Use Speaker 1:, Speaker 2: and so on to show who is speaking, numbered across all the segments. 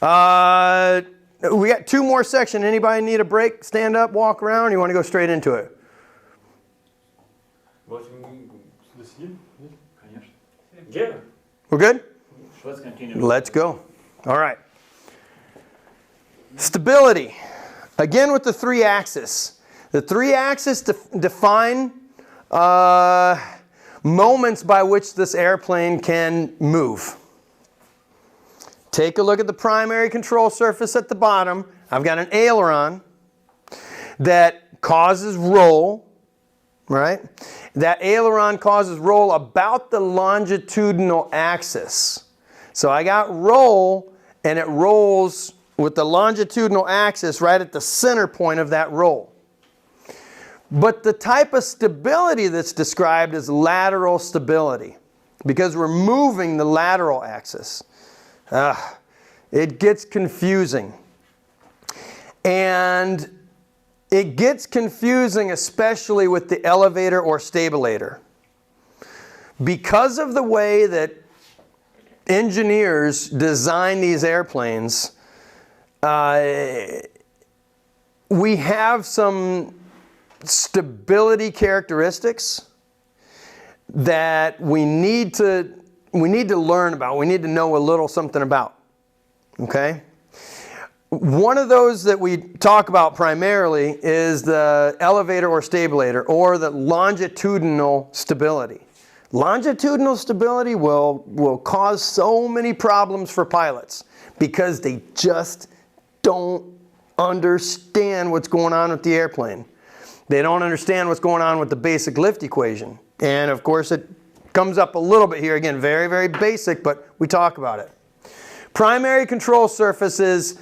Speaker 1: We got 2 more sections. Anybody need a break? Stand up, walk around, or you want to go straight into it? We're good?
Speaker 2: Let's continue.
Speaker 1: Let's go. All right. Stability. Again with the 3 axis. The 3 axis define moments by which this airplane can move. Take a look at the primary control surface at the bottom. I've got an aileron that causes roll, right? That aileron causes roll about the longitudinal axis. So I got roll, and it rolls with the longitudinal axis right at the center point of that roll. But the type of stability that's described is lateral stability, because we're moving the lateral axis. It gets confusing. And it gets confusing especially with the elevator or stabilator. Because of the way that engineers design these airplanes, we have some stability characteristics that we need to learn about. We need to know a little something about. Okay? One of those that we talk about primarily is the elevator or stabilator, or the longitudinal stability. Longitudinal stability will cause so many problems for pilots because they just don't understand what's going on with the airplane. They don't understand what's going on with the basic lift equation. And of course it comes up a little bit here. Again, very, very basic, but we talk about it. Primary control surfaces,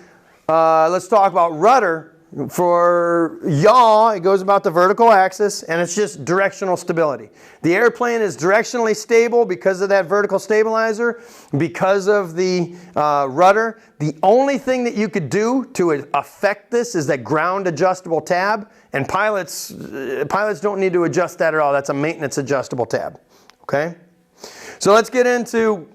Speaker 1: let's talk about rudder. For yaw, it goes about the vertical axis, and it's just directional stability. The airplane is directionally stable because of that vertical stabilizer, because of the rudder. The only thing that you could do to affect this is that ground adjustable tab, and pilots don't need to adjust that at all. That's a maintenance adjustable tab. Okay? So let's get into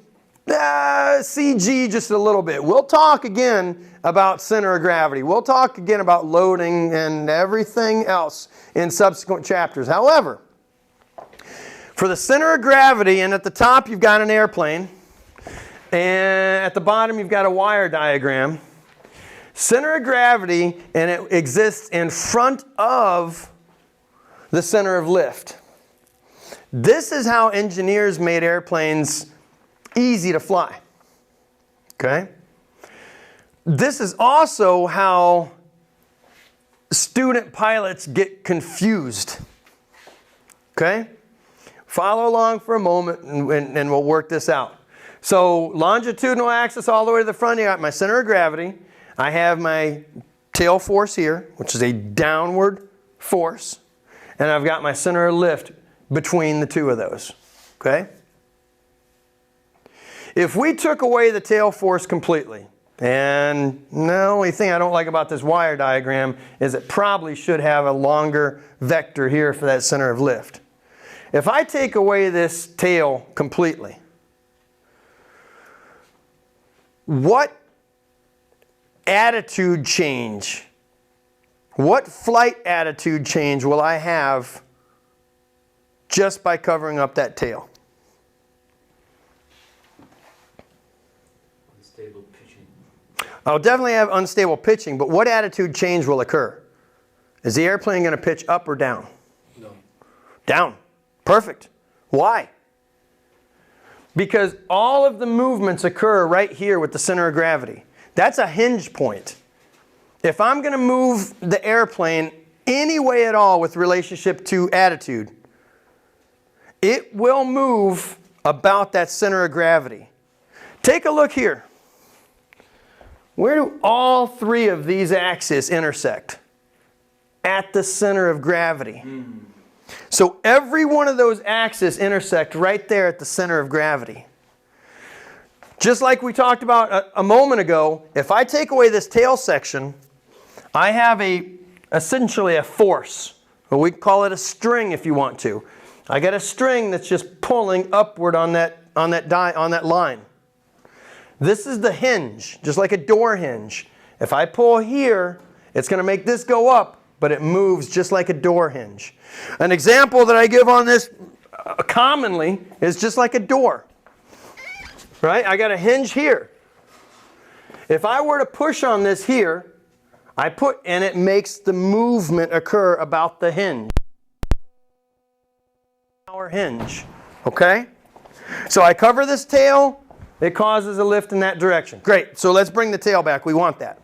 Speaker 1: CG just a little bit. We'll talk again about center of gravity. We'll talk again about loading and everything else in subsequent chapters. However, for the center of gravity, and at the top you've got an airplane, and at the bottom you've got a wire diagram. Center of gravity, and it exists in front of the center of lift. This is how engineers made airplanes easy to fly. Okay? This is also how student pilots get confused. Okay? Follow along for a moment and we'll work this out. So longitudinal axis all the way to the front, you got my center of gravity. I have my tail force here, which is a downward force. And I've got my center of lift between the two of those. Okay? If we took away the tail force completely, and the only thing I don't like about this wire diagram is it probably should have a longer vector here for that center of lift. If I take away this tail completely, what attitude change, what flight attitude change will I have just by covering up that tail?
Speaker 2: Unstable pitching.
Speaker 1: I'll definitely have unstable pitching, but what attitude change will occur? Is the airplane going to pitch up or down?
Speaker 2: No.
Speaker 1: Down. Perfect. Why? Because all of the movements occur right here with the center of gravity. That's a hinge point. If I'm going to move the airplane any way at all with relationship to attitude, it will move about that center of gravity. Take a look here. Where do all 3 of these axes intersect? At the center of gravity. So every one of those axes intersect right there at the center of gravity. Just like we talked about a moment ago, if I take away this tail section, I have essentially a force. Or we call it a string if you want to. I got a string that's just pulling upward on that line. This is the hinge, just like a door hinge. If I pull here, it's going to make this go up, but it moves just like a door hinge. An example that I give on this commonly is just like a door. Right? I got a hinge here. If I were to push on this here, and it makes the movement occur about the hinge. Our hinge. Okay? So I cover this tail, it causes a lift in that direction. Great. So let's bring the tail back. We want that.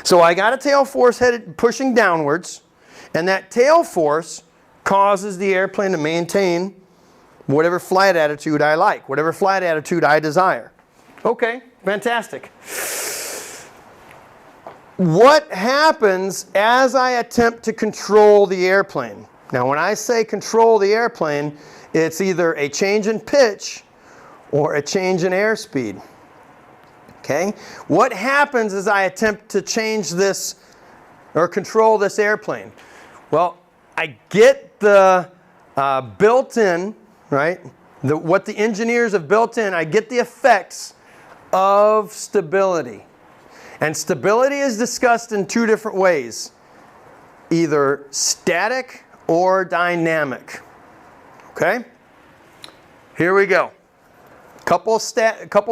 Speaker 1: So I got a tail force headed pushing downwards, and that tail force causes the airplane to maintain whatever flight attitude I like, whatever flight attitude I desire. Okay, fantastic. What happens as I attempt to control the airplane? Now, when I say control the airplane, it's either a change in pitch or a change in airspeed. Okay? What happens as I attempt to change this or control this airplane? Well, I get the built-in, right? What the engineers have built in, I get the effects of stability. And stability is discussed in two different ways, either static or dynamic. Okay? Here we go. Couple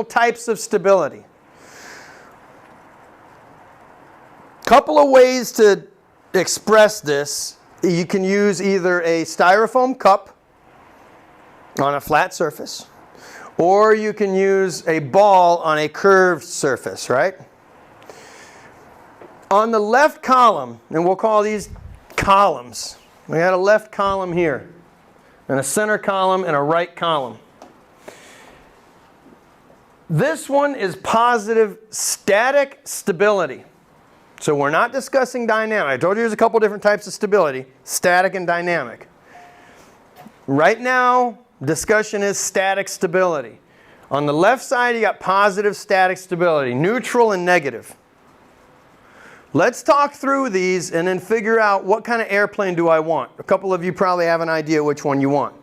Speaker 1: types of stability. Couple of ways to express this. You can use either a styrofoam cup on a flat surface, or you can use a ball on a curved surface, right? On the left column, and we'll call these columns. We got a left column here, and a center column, and a right column. This one is positive static stability. So we're not discussing dynamic. I told you there's a couple different types of stability, static and dynamic. Right now, discussion is static stability. On the left side, you got positive static stability, neutral and negative. Let's talk through these and then figure out what kind of airplane do I want. A couple of you probably have an idea which one you want.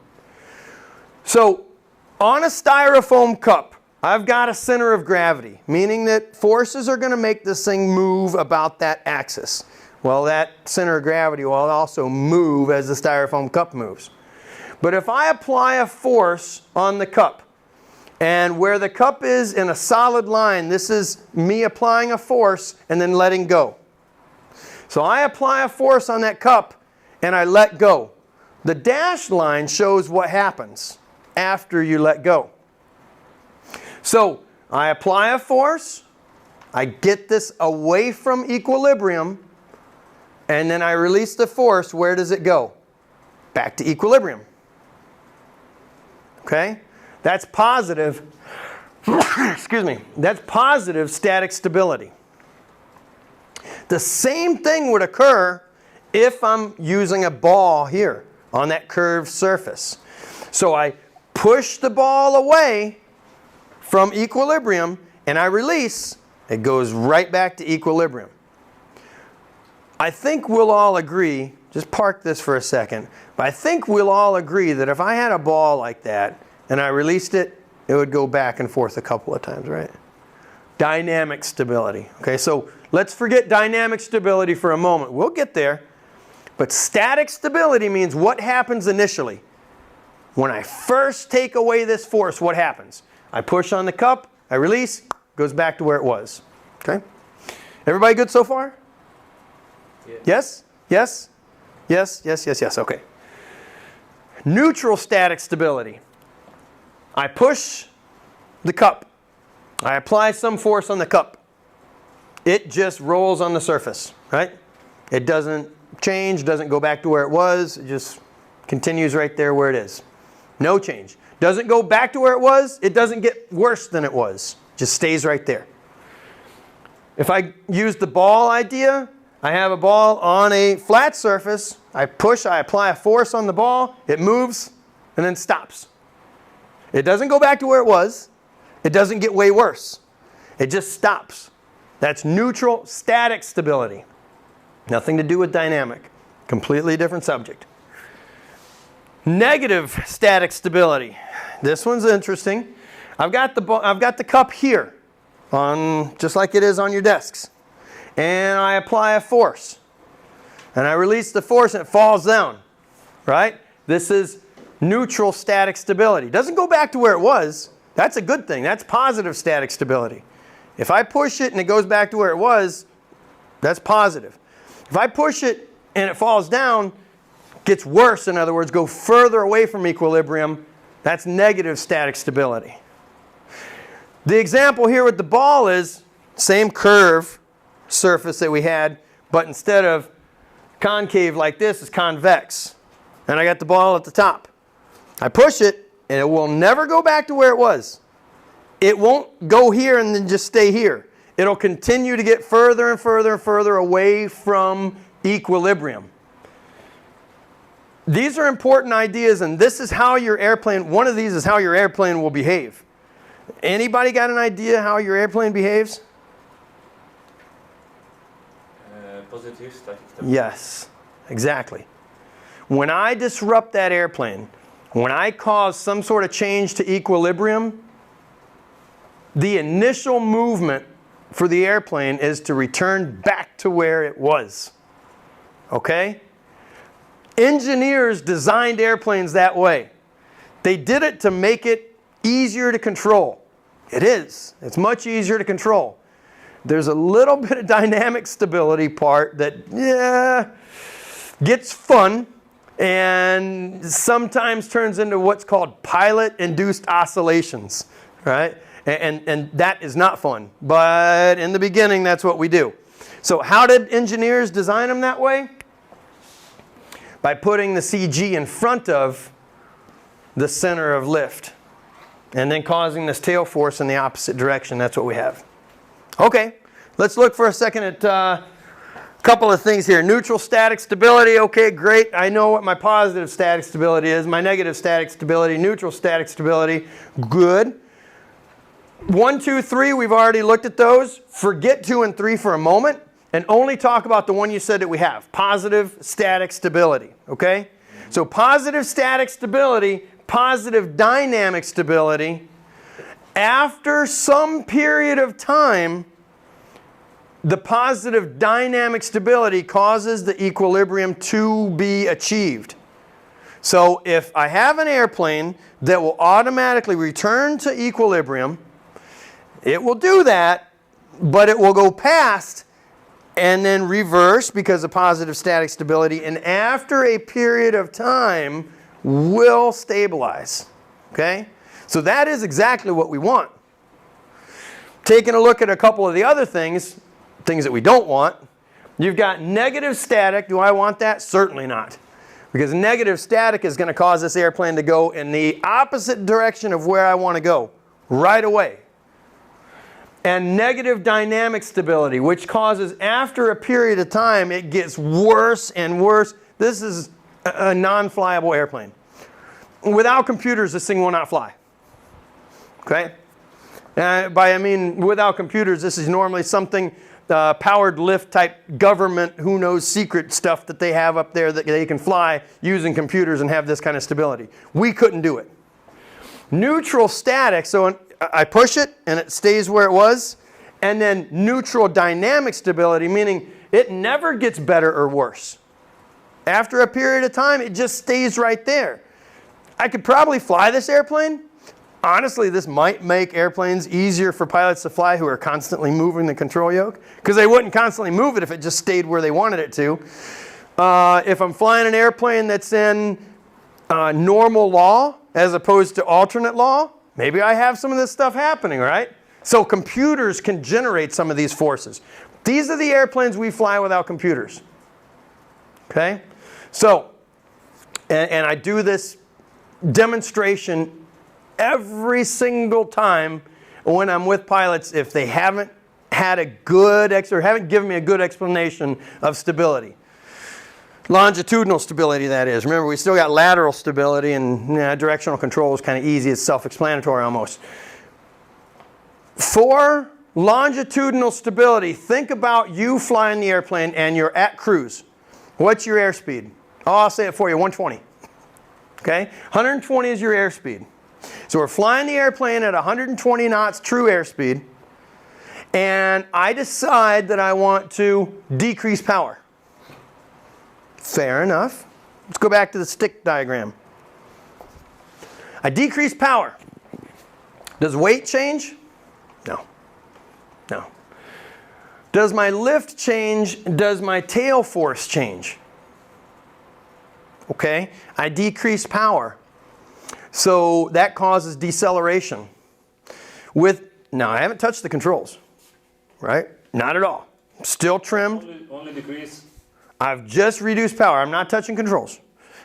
Speaker 1: So, on a styrofoam cup, I've got a center of gravity, meaning that forces are going to make this thing move about that axis. Well, that center of gravity will also move as the styrofoam cup moves. But if I apply a force on the cup, and where the cup is in a solid line, this is me applying a force and then letting go. So I apply a force on that cup and I let go. The dashed line shows what happens after you let go. So I apply a force, I get this away from equilibrium, and then I release the force. Where does it go? Back to equilibrium. Okay? That's positive, excuse me, that's positive static stability. The same thing would occur if I'm using a ball here on that curved surface. So I push the ball away from equilibrium and I release, it goes right back to equilibrium. I think we'll all agree, just park this for a second, but I think we'll all agree that if I had a ball like that and I released it, it would go back and forth a couple of times, right? Dynamic stability. Okay, so let's forget dynamic stability for a moment. We'll get there. But static stability means what happens initially. When I first take away this force, what happens? I push on the cup, I release, goes back to where it was. Okay? Everybody good so far? Yeah. Yes? Yes? Yes, yes, yes, yes. Okay. Neutral static stability. I push the cup. I apply some force on the cup. It just rolls on the surface, right? It doesn't change, doesn't go back to where it was. It just continues right there where it is. No change. Doesn't go back to where it was. It doesn't get worse than it was. Just stays right there. If I use the ball idea, I have a ball on a flat surface. I push, I apply a force on the ball. It moves and then stops. It doesn't go back to where it was. It doesn't get way worse. It just stops. That's neutral static stability. Nothing to do with dynamic. Completely different subject. Negative static stability. This one's interesting. I've got the cup here. just like it is on your desks. And I apply a force. And I release the force and it falls down, right? This is neutral static stability. It doesn't go back to where it was. That's a good thing. That's positive static stability. If I push it and it goes back to where it was, that's positive. If I push it and it falls down, gets worse, in other words, go further away from equilibrium, that's negative static stability. The example here with the ball is same curve surface that we had, but instead of concave like this, it's convex. And I got the ball at the top. I push it, and it will never go back to where it was. It won't go here and then just stay here. It'll continue to get further and further and further away from equilibrium. These are important ideas, and this is how your airplane, one of these is how your airplane will behave. Anybody got an idea how your airplane behaves?
Speaker 2: Positive static stability.
Speaker 1: Yes, exactly. When I disrupt that airplane, when I cause some sort of change to equilibrium, the initial movement for the airplane is to return back to where it was. Okay? Engineers designed airplanes that way. They did it to make it easier to control. It is. It's much easier to control. There's a little bit of dynamic stability part that, gets fun and sometimes turns into what's called pilot-induced oscillations, right? And that is not fun. But in the beginning, that's what we do. So how did engineers design them that way? By putting the CG in front of the center of lift and then causing this tail force in the opposite direction. That's what we have. Okay, let's look for a second at a couple of things here. Neutral static stability, okay, great. I know what my positive static stability is. My negative static stability, neutral static stability, good. 1, 2, 3, we've already looked at those. Forget 2 and 3 for a moment and only talk about the one you said that we have, positive static stability, okay? So positive static stability, positive dynamic stability, after some period of time, the positive dynamic stability causes the equilibrium to be achieved. So if I have an airplane that will automatically return to equilibrium, it will do that, but it will go past and then reverse because of positive static stability, and after a period of time will stabilize. Okay? So that is exactly what we want. Taking a look at a couple of the other things that we don't want, you've got negative static. Do I want that? Certainly not. Because negative static is going to cause this airplane to go in the opposite direction of where I want to go right away. And negative dynamic stability, which causes after a period of time it gets worse and worse. This is a non-flyable airplane. Without computers, this thing will not fly. Okay? I mean without computers, this is normally something powered lift type government, who knows, secret stuff that they have up there that they can fly using computers and have this kind of stability. We couldn't do it. Neutral static, so I push it and it stays where it was. And then neutral dynamic stability, meaning it never gets better or worse. After a period of time, it just stays right there. I could probably fly this airplane. Honestly, this might make airplanes easier for pilots to fly who are constantly moving the control yoke, because they wouldn't constantly move it if it just stayed where they wanted it to. If I'm flying an airplane that's in normal law as opposed to alternate law, maybe I have some of this stuff happening, right? So computers can generate some of these forces. These are the airplanes we fly without computers. Okay? So, and I do this demonstration every single time when I'm with pilots if they haven't had a good or haven't given me a good explanation of stability. Longitudinal stability, that is. Remember, we still got lateral stability, and directional control is kind of easy. It's self-explanatory almost. For longitudinal stability, think about you flying the airplane and you're at cruise. What's your airspeed? Oh, I'll say it for you, 120. Okay? 120 is your airspeed. So we're flying the airplane at 120 knots true airspeed. and I decide that I want to decrease power. Fair enough. Let's go back to the stick diagram. I decrease power. Does weight change? No. No. Does my lift change? Does my tail force change? Okay, I decrease power. So that causes deceleration. Now I haven't touched the controls, right? Not at all. Still trimmed.
Speaker 2: Only decrease.
Speaker 1: I've just reduced power. I'm not touching controls.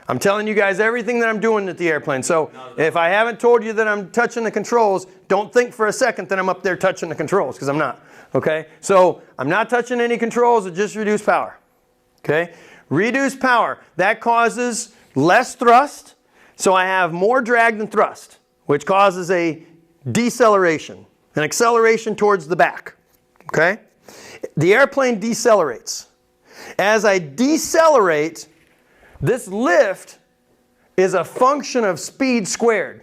Speaker 1: I'm telling you guys everything that I'm doing at the airplane. So if I haven't told you that I'm touching the controls, don't think for a second that I'm up there touching the controls, because I'm not. Okay? So I'm not touching any controls, it just reduced power. Okay? Reduced power. That causes less thrust, so I have more drag than thrust, which causes a deceleration, an acceleration towards the back. Okay? The airplane decelerates. As I decelerate, this lift is a function of speed squared.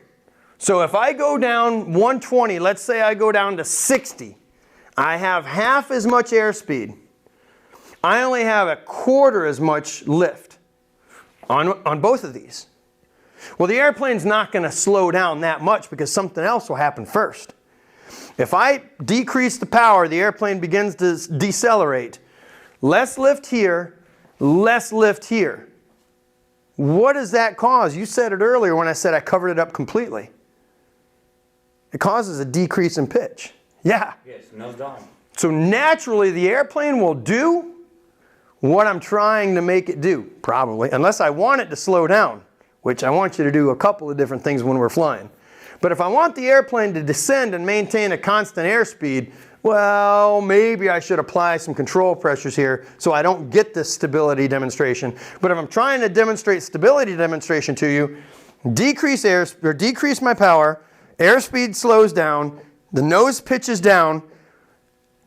Speaker 1: So if I go down 120, let's say I go down to 60, I have half as much airspeed. I only have a quarter as much lift on both of these. Well, the airplane's not going to slow down that much because something else will happen first. If I decrease the power, the airplane begins to decelerate. Less lift here, less lift here. What does that cause? You said it earlier when I said I covered it up completely. It causes a decrease in pitch. Yeah.
Speaker 2: Yes, nose down.
Speaker 1: So naturally the airplane will do what I'm trying to make it do, probably, unless I want it to slow down, which I want you to do a couple of different things when we're flying. But if I want the airplane to descend and maintain a constant airspeed, well, maybe I should apply some control pressures here so I don't get this stability demonstration. But if I'm trying to demonstrate stability demonstration to you, decrease my power, airspeed slows down, the nose pitches down.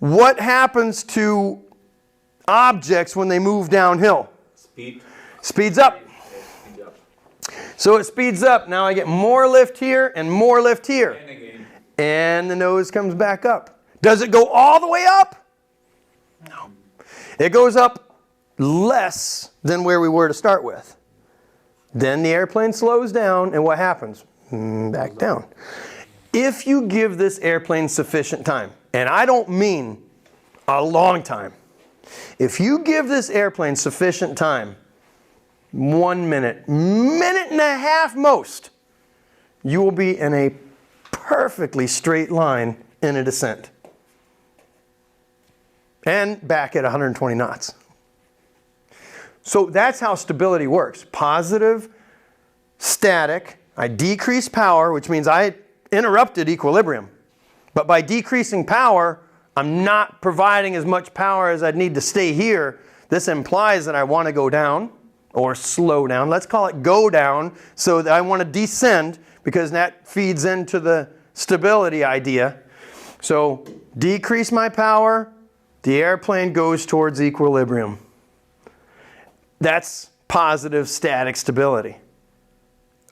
Speaker 1: What happens to objects when they move downhill? Speeds up. So it speeds up. Now I get more lift here and more lift here. And the nose comes back up. Does it go all the way up? No. It goes up less than where we were to start with. Then the airplane slows down, and what happens? Back down. If you give this airplane sufficient time, and I don't mean a long time, if you give this airplane sufficient time, 1 minute, minute and a half most, you will be in a perfectly straight line in a descent. And back at 120 knots. So that's how stability works. Positive, static, I decrease power, which means I interrupted equilibrium. But by decreasing power, I'm not providing as much power as I'd need to stay here. This implies that I want to go down or slow down. Let's call it go down, so that I want to descend because that feeds into the stability idea. So decrease my power, the airplane goes towards equilibrium. That's positive static stability.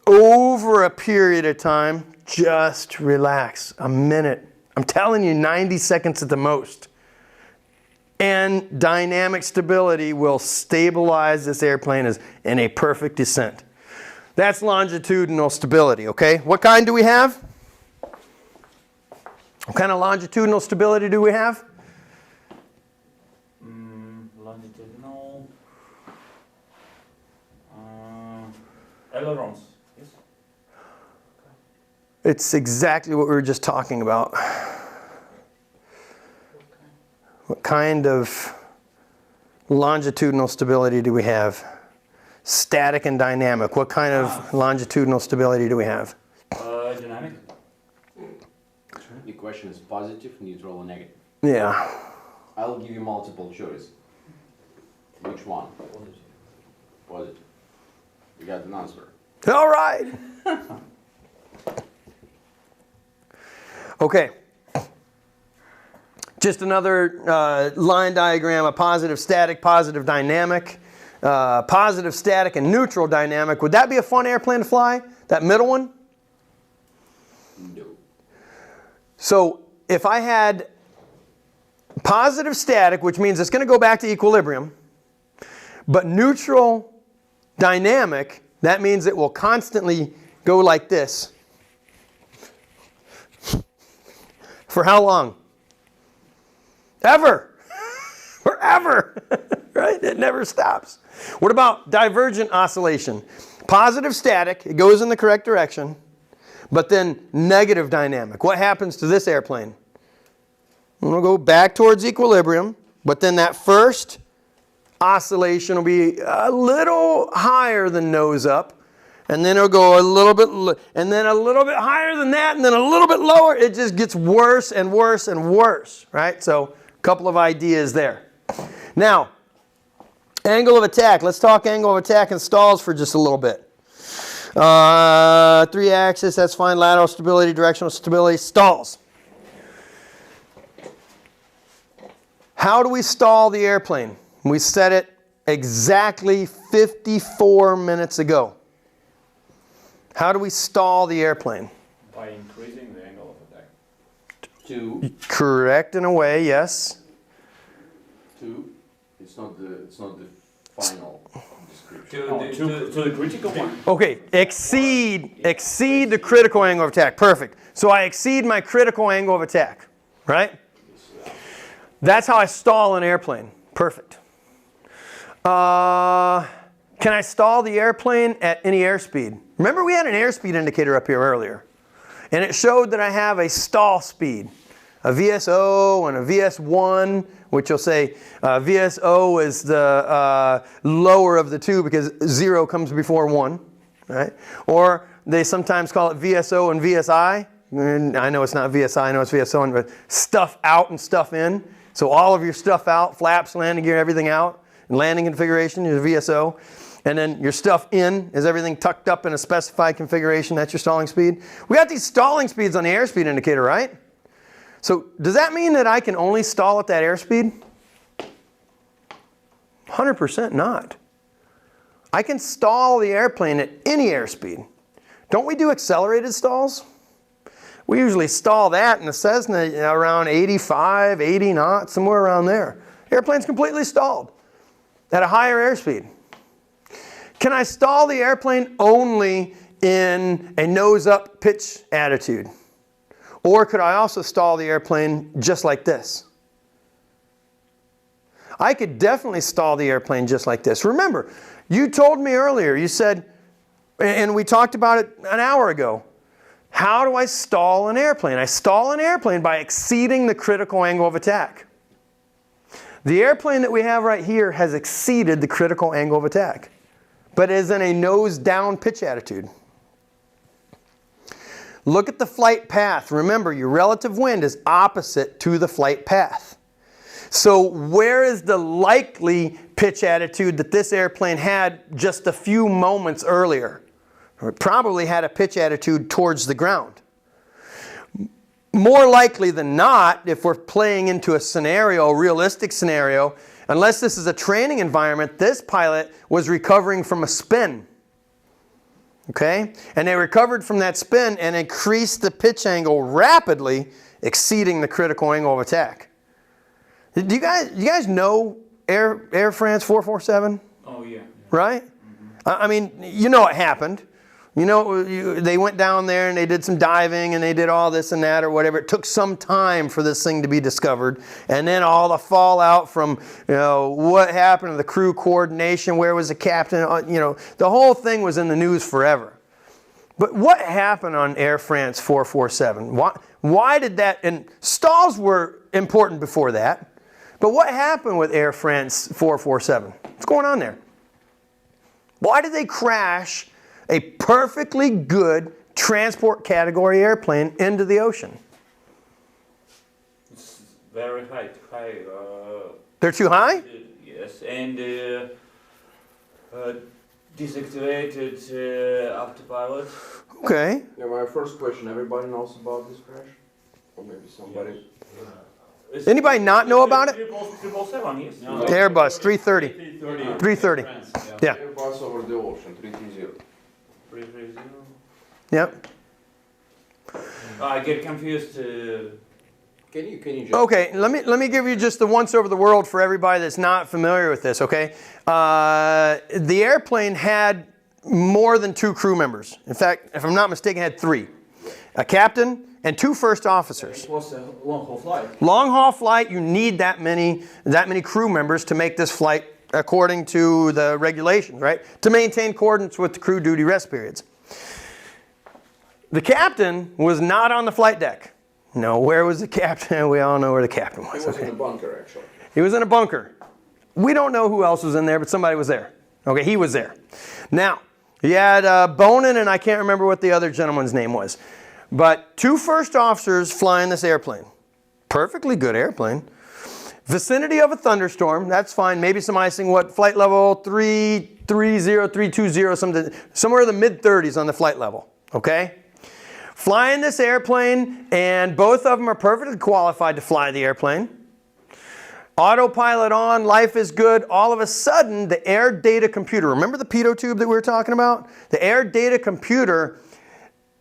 Speaker 1: Over a period of time, just relax. A minute. I'm telling you, 90 seconds at the most. And dynamic stability will stabilize this airplane as in a perfect descent. That's longitudinal stability, okay? What kind do we have? What kind of longitudinal stability do we have?
Speaker 2: Longitudinal. Ailerons. Yes.
Speaker 1: It's exactly what we were just talking about. What kind of longitudinal stability do we have? Static and dynamic. What kind of longitudinal stability do we have?
Speaker 2: Dynamic.
Speaker 3: The question is positive, neutral, or negative.
Speaker 1: Yeah.
Speaker 3: I'll give you multiple choice. Which one? Positive. You got an answer.
Speaker 1: All right. Okay. Just another line diagram, a positive static, positive dynamic, positive static and neutral dynamic. Would that be a fun airplane to fly? That middle one?
Speaker 3: No.
Speaker 1: So if I had Positive static, which means it's going to go back to equilibrium, but neutral dynamic, that means it will constantly go like this. For how long? Ever. Forever. Right? It never stops. What about divergent oscillation? Positive static, it goes in the correct direction, but then negative dynamic. What happens to this airplane? It'll go back towards equilibrium, but then that first oscillation will be a little higher than nose up, and then it'll go a little bit, and then a little bit higher than that, and then a little bit lower. It just gets worse and worse and worse, right? So a couple of ideas there. Now, angle of attack. Let's talk angle of attack and stalls for just a little bit. 3-axis, that's fine. Lateral stability, directional stability, stalls. How do we stall the airplane? We set it exactly 54 minutes ago. How do we stall the airplane?
Speaker 2: By increasing the angle of attack.
Speaker 3: 2.
Speaker 1: Correct in a way, yes.
Speaker 3: 2. It's not the final description.
Speaker 2: To the critical one.
Speaker 1: Okay, exceed the critical angle of attack. Perfect. So I exceed my critical angle of attack, right? That's how I stall an airplane. Perfect. Can I stall the airplane at any airspeed? Remember we had an airspeed indicator up here earlier, and it showed that I have a stall speed, a VSO and a VS1, which will say VSO is the lower of the two because 0 comes before 1, right? Or they sometimes call it VSO and VSI. And I know it's not VSI, I know it's VSO, but stuff out and stuff in. So all of your stuff out, flaps, landing gear, everything out, and landing configuration is VSO. And then your stuff in is everything tucked up in a specified configuration. That's your stalling speed. We got these stalling speeds on the airspeed indicator, right? So does that mean that I can only stall at that airspeed? 100% not. I can stall the airplane at any airspeed. Don't we do accelerated stalls? We usually stall that in the Cessna around 85, 80 knots, somewhere around there. Airplane's completely stalled at a higher airspeed. Can I stall the airplane only in a nose-up pitch attitude? Or could I also stall the airplane just like this? I could definitely stall the airplane just like this. Remember, you told me earlier, you said, and we talked about it an hour ago, how do I stall an airplane? I stall an airplane by exceeding the critical angle of attack. The airplane that we have right here has exceeded the critical angle of attack, but is in a nose-down pitch attitude. Look at the flight path. Remember, your relative wind is opposite to the flight path. So where is the likely pitch attitude that this airplane had just a few moments earlier? It probably had a pitch attitude towards the ground. More likely than not, if we're playing into a scenario, a realistic scenario, unless this is a training environment, this pilot was recovering from a spin. Okay? And they recovered from that spin and increased the pitch angle rapidly, exceeding the critical angle of attack. Do you guys know Air France 447?
Speaker 2: Oh, yeah.
Speaker 1: Right? Mm-hmm. I mean, you know what happened. You know, they went down there and they did some diving and they did all this and that or whatever. It took some time for this thing to be discovered. And then all the fallout from, you know, what happened to the crew coordination, where was the captain, you know, the whole thing was in the news forever. But what happened on Air France 447? Why did that, and stalls were important before that, but what happened with Air France 447? What's going on there? Why did they crash a perfectly good transport category airplane into the ocean?
Speaker 2: It's very high.
Speaker 1: They're too high?
Speaker 2: Yes, and deactivated autopilot.
Speaker 1: Okay.
Speaker 3: Yeah, my first question, everybody knows about this crash? Or maybe somebody?
Speaker 1: Anybody not know about it?
Speaker 2: 777, yes.
Speaker 4: No.
Speaker 1: Airbus 330. 330. Yeah.
Speaker 3: Airbus over the ocean, 330.
Speaker 2: 330.
Speaker 1: Yep.
Speaker 2: I get confused
Speaker 3: Can you just...
Speaker 1: Okay, let me give you just the once over the world for everybody that's not familiar with this, okay? The airplane had more than 2 crew members. In fact, if I'm not mistaken, it had 3. A captain and 2 first officers.
Speaker 2: It was a long-haul flight.
Speaker 1: Long haul flight, you need that many crew members to make this flight according to the regulations, right? To maintain coordinates with the crew duty rest periods. The captain was not on the flight deck. No, where was the captain? We all know where the captain was.
Speaker 3: He was in a bunker, actually.
Speaker 1: He was in a bunker. We don't know who else was in there, but somebody was there. Okay, he was there. Now, you had Bonin, and I can't remember what the other gentleman's name was. But 2 first officers flying this airplane. Perfectly good airplane. Vicinity of a thunderstorm, that's fine. Maybe some icing, what, flight level 330, 320, something, somewhere in the mid-30s on the flight level, okay? Flying this airplane, and both of them are perfectly qualified to fly the airplane. Autopilot on, life is good. All of a sudden, the air data computer, remember the pitot tube that we were talking about? The air data computer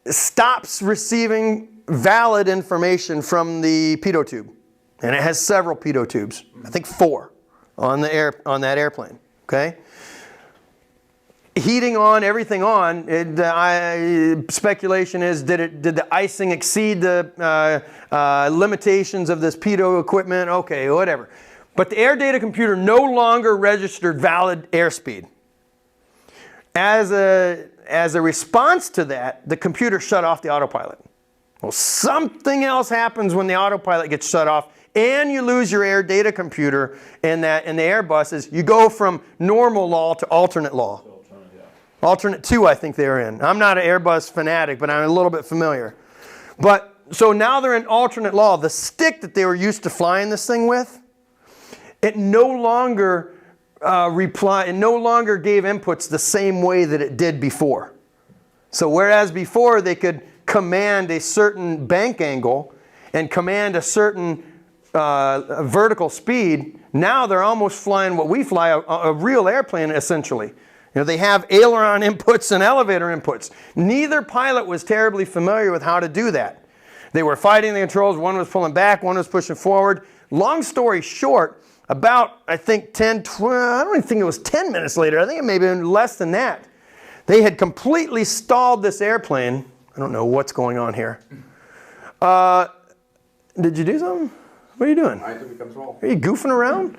Speaker 1: stops receiving valid information from the pitot tube. And it has several pitot tubes, I think 4 on that airplane, okay? Heating on, everything on, speculation is, did the icing exceed the limitations of this pitot equipment? Okay, whatever. But the air data computer no longer registered valid airspeed. As a response to that, the computer shut off the autopilot. Well, something else happens when the autopilot gets shut off and you lose your air data computer in the Airbuses. You go from normal law to alternate law. Alternate 2, I think they're in. I'm not an Airbus fanatic, but I'm a little bit familiar. But so now they're in alternate law. The stick that they were used to flying this thing with, it no longer it no longer gave inputs the same way that it did before. So whereas before they could command a certain bank angle and command a certain vertical speed, now they're almost flying what we fly, a real airplane essentially. You know, they have aileron inputs and elevator inputs. Neither pilot was terribly familiar with how to do that. They were fighting the controls. One was pulling back, one was pushing forward. Long story short, about, I think, 10, 12, I don't even think it was 10 minutes later. I think it may have been less than that. They had completely stalled this airplane. I don't know what's going on here. Did you do something? What are you doing?
Speaker 3: I took control.
Speaker 1: Are you goofing around?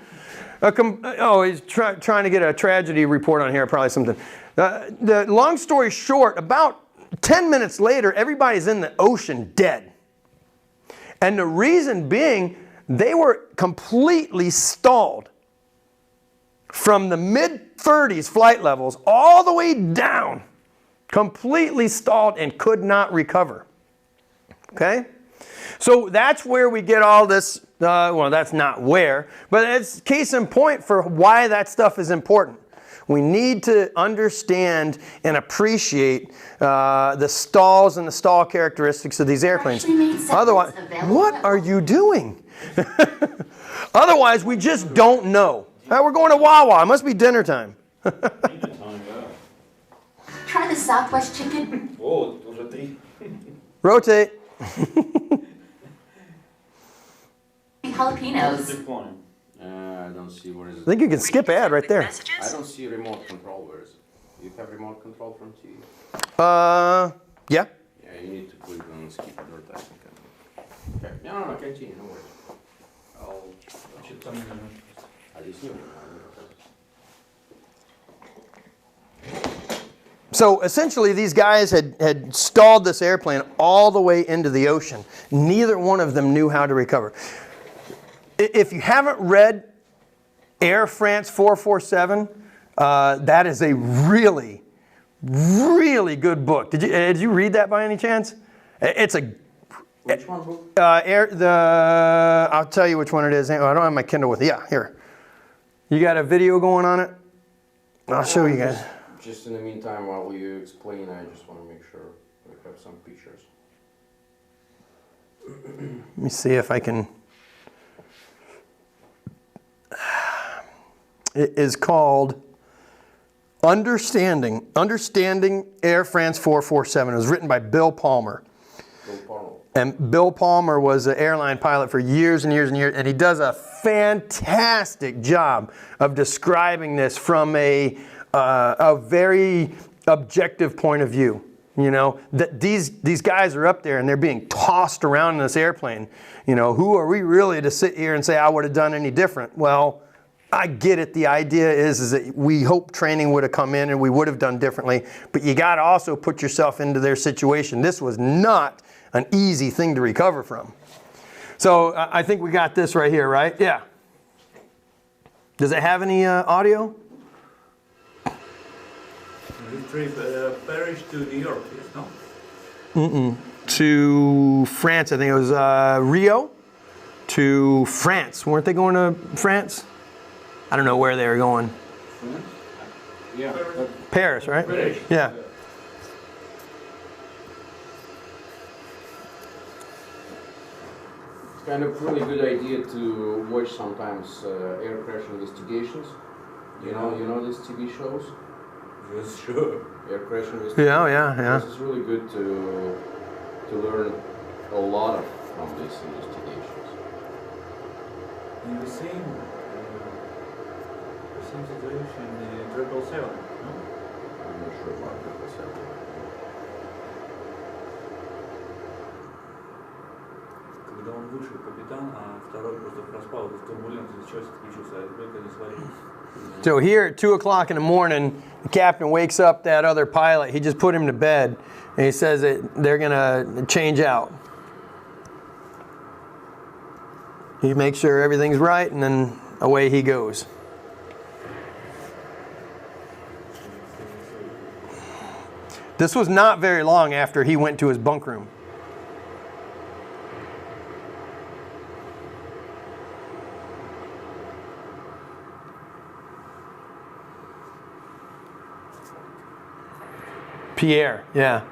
Speaker 1: He's trying to get a tragedy report on here, probably something. The long story short, about 10 minutes later, everybody's in the ocean dead. And the reason being, they were completely stalled from the mid-30s flight levels all the way down. Completely stalled and could not recover. Okay? So that's where we get all this, well, that's not where, but it's case in point for why that stuff is important. We need to understand and appreciate the stalls and the stall characteristics of these airplanes. Otherwise, what are you doing? Otherwise, we just don't know. We're going to Wawa. It must be dinner time.
Speaker 4: Try the Southwest chicken.
Speaker 2: Oh, it was a 3.
Speaker 1: Rotate.
Speaker 4: Jalapenos.
Speaker 3: I don't see where is
Speaker 1: I
Speaker 3: it.
Speaker 1: think you can skip ad right there.
Speaker 3: I don't see remote control. Where is it? You have remote control from T?
Speaker 1: Yeah.
Speaker 3: Yeah, you need to put it on skip advertising. Okay. No, continue. No worries. I just knew.
Speaker 1: So essentially these guys had stalled this airplane all the way into the ocean. Neither one of them knew how to recover. If you haven't read Air France 447, that is a really, really good book. Did you read that by any chance? It's a...
Speaker 3: Which one book?
Speaker 1: I'll tell you which one it is. I don't have my Kindle with it. Yeah, here. You got a video going on it? I'll show you guys.
Speaker 3: Just in the meantime, while you explain, I just want to make sure we have some pictures.
Speaker 1: Let me see if I can... It is called Understanding Air France 447. It was written by Bill Palmer.
Speaker 3: Bill Palmer.
Speaker 1: And Bill Palmer was an airline pilot for years and years and years, and he does a fantastic job of describing this from a very objective point of view. You know, that these guys are up there and they're being tossed around in this airplane. You know, who are we really to sit here and say I would have done any different? Well, I get it. The idea is that we hope training would have come in and we would have done differently, but you got to also put yourself into their situation. This was not an easy thing to recover from. So I think we got this right here, right? Yeah. Does it have any audio?
Speaker 2: This trip, Paris to New York, yes, no?
Speaker 1: To France, I think it was Rio to France. Weren't they going to France? I don't know where they were going.
Speaker 3: France? Yeah.
Speaker 1: Paris, right?
Speaker 2: Paris.
Speaker 1: Yeah.
Speaker 3: It's kind of really good idea to watch sometimes air crash investigations. You know these TV shows?
Speaker 2: Yes, sure.
Speaker 3: Air crash investigations.
Speaker 1: Yeah.
Speaker 3: This is really good to learn a lot from these investigations.
Speaker 2: In the same situation in 777, no?
Speaker 3: I'm not sure about that myself.
Speaker 2: Когда он вышел капитан, а второй просто проспал в турбуленции, сейчас отключился, а ребята не свалились.
Speaker 1: So here at 2 o'clock in the morning, the captain wakes up that other pilot. He just put him to bed, and he says that they're going to change out. He makes sure everything's right, and then away he goes. This was not very long after he went to his bunk room. Pierre, yeah.